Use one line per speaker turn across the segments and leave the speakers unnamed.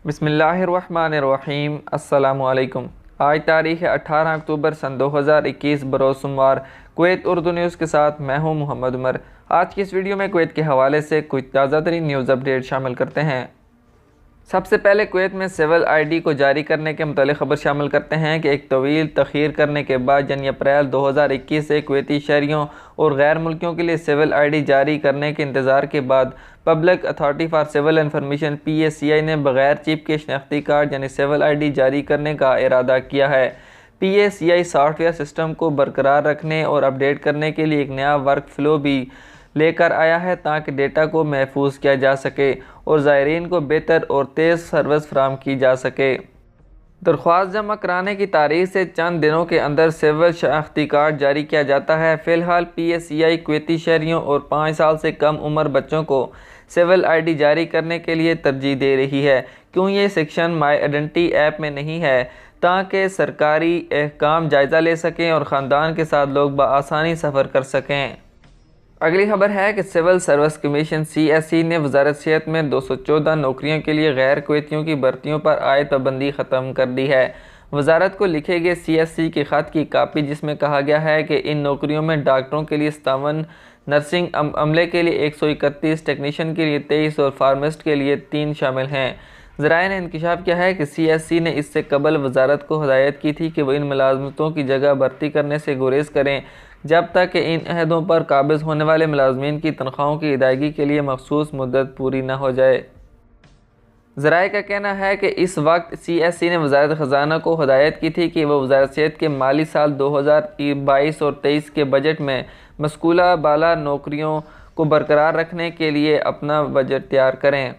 بسم اللہ الرحمن الرحیم۔ السلام علیکم۔ آج تاریخ 18 اکتوبر سن 2021 بروز سوموار۔ کویت اردو نیوز کے ساتھ میں ہوں محمد عمر۔ آج کی اس ویڈیو میں کویت کے حوالے سے کچھ تازہ ترین نیوز اپڈیٹ شامل کرتے ہیں۔ سب سے پہلے کویت میں سول آئی ڈی کو جاری کرنے کے متعلق خبر شامل کرتے ہیں کہ ایک طویل تاخیر کرنے کے بعد یعنی اپریل 2021 سے کویتی شہریوں اور غیر ملکیوں کے لیے سول آئی ڈی جاری کرنے کے انتظار کے بعد public authority for civil information PACI نے بغیر چپ کے شناختی کارڈ یعنی سول آئی ڈی جاری کرنے کا ارادہ کیا ہے۔ PACI سافٹ ویئر سسٹم کو برقرار رکھنے اور اپڈیٹ کرنے کے لیے ایک نیا ورک فلو بھی لے کر آیا ہے تاکہ ڈیٹا کو محفوظ کیا جا سکے اور زائرین کو بہتر اور تیز سروس فراہم کی جا سکے۔ درخواست جمع کرانے کی تاریخ سے چند دنوں کے اندر سول شناختی کارڈ جاری کیا جاتا ہے۔ فی الحال PACI کویتی شہریوں اور 5 سال سے کم عمر بچوں کو سول آئی ڈی جاری کرنے کے لیے ترجیح دے رہی ہے۔ کیوں یہ سیکشن مائی آئیڈینٹی ایپ میں نہیں ہے تاکہ سرکاری احکام جائزہ لے سکیں اور خاندان کے ساتھ لوگ بآسانی سفر کر سکیں۔ اگلی خبر ہے کہ سول سروس کمیشن CSE نے وزارت صحت میں 214 نوکریوں کے لیے غیر کویتیوں کی بھرتیوں پر عائد پابندی ختم کر دی ہے۔ وزارت کو لکھے گئے CSE کے خط کی کاپی جس میں کہا گیا ہے کہ ان نوکریوں میں ڈاکٹروں کے لیے 57، نرسنگ عملے کے لیے 131، ٹیکنیشین کے لیے 23 اور فارماسسٹ کے لیے 3 شامل ہیں۔ ذرائع نے انکشاف کیا ہے کہ CSE نے اس سے قبل وزارت کو ہدایت کی تھی کہ وہ ان ملازمتوں کی جگہ بھرتی کرنے سے گریز کریں جب تک کہ ان عہدوں پر قابض ہونے والے ملازمین کی تنخواہوں کی ادائیگی کے لیے مخصوص مدت پوری نہ ہو جائے۔ ذرائع کا کہنا ہے کہ اس وقت CSE نے وزارت خزانہ کو ہدایت کی تھی کہ وہ وزارت صحت کے مالی سال 2022 اور 23 کے بجٹ میں مذکورہ بالا نوکریوں کو برقرار رکھنے کے لیے اپنا بجٹ تیار کریں۔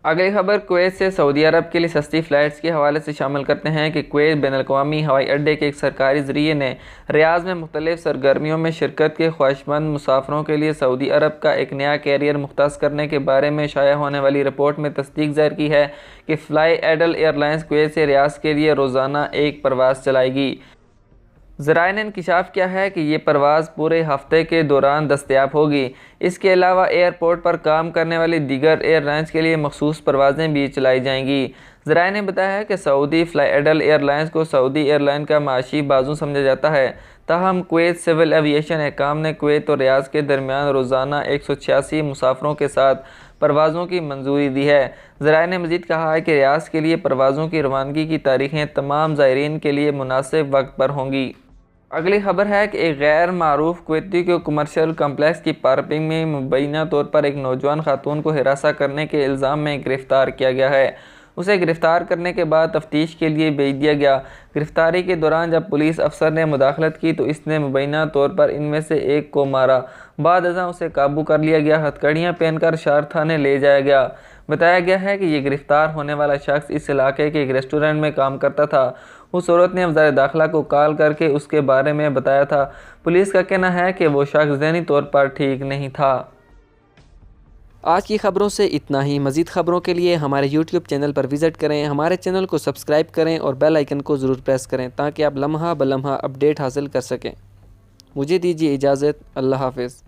اگلی خبر کویت سے سعودی عرب کے لیے سستی فلائٹس کے حوالے سے شامل کرتے ہیں کہ کویت بین الاقوامی ہوائی اڈے کے ایک سرکاری ذریعے نے ریاض میں مختلف سرگرمیوں میں شرکت کے خواہشمند مسافروں کے لیے سعودی عرب کا ایک نیا کیریئر مختص کرنے کے بارے میں شائع ہونے والی رپورٹ میں تصدیق ظاہر کی ہے کہ flyadeal airlines Kuwait سے ریاض کے لیے روزانہ ایک پرواز چلائے گی۔ ذرائع نے انکشاف کیا ہے کہ یہ پرواز پورے ہفتے کے دوران دستیاب ہوگی۔ اس کے علاوہ ایئرپورٹ پر کام کرنے والی دیگر ایئر لائنز کے لیے مخصوص پروازیں بھی چلائی جائیں گی۔ ذرائع نے بتایا ہے کہ سعودی فلائی ایڈل ایئر لائنز کو سعودی ایئر لائن کا معاشی بازو سمجھا جاتا ہے، تاہم کویت سول ایویشن حکام نے کویت اور ریاض کے درمیان روزانہ 186 مسافروں کے ساتھ پروازوں کی منظوری دی ہے۔ ذرائع نے مزید کہا ہے کہ ریاض کے لیے پروازوں کی روانگی کی تاریخیں تمام زائرین کے لیے مناسب وقت پر ہوں گی۔ اگلی خبر ہے کہ ایک غیر معروف کویتی کو کمرشل کمپلیکس کی پارکنگ میں مبینہ طور پر ایک نوجوان خاتون کو ہراساں کرنے کے الزام میں گرفتار کیا گیا ہے۔ اسے گرفتار کرنے کے بعد تفتیش کے لیے بھیج دیا گیا۔ گرفتاری کے دوران جب پولیس افسر نے مداخلت کی تو اس نے مبینہ طور پر ان میں سے ایک کو مارا۔ بعد ازاں اسے قابو کر لیا گیا، ہتھکڑیاں پہن کر شار تھانے لے جایا گیا۔ بتایا گیا ہے کہ یہ گرفتار ہونے والا شخص اس علاقے کے ایک ریسٹورنٹ میں کام کرتا تھا۔ اس عورت نے وزارت داخلہ کو کال کر کے اس کے بارے میں بتایا تھا۔ پولیس کا کہنا ہے کہ وہ شخص ذہنی طور پر ٹھیک نہیں تھا۔
آج کی خبروں سے اتنا ہی۔ مزید خبروں کے لیے ہمارے YouTube چینل پر وزٹ کریں، ہمارے چینل کو سبسکرائب کریں اور بیل آئیکن کو ضرور پریس کریں تاکہ آپ لمحہ بلمحہ اپڈیٹ حاصل کر سکیں۔ مجھے دیجیے اجازت۔ اللہ حافظ۔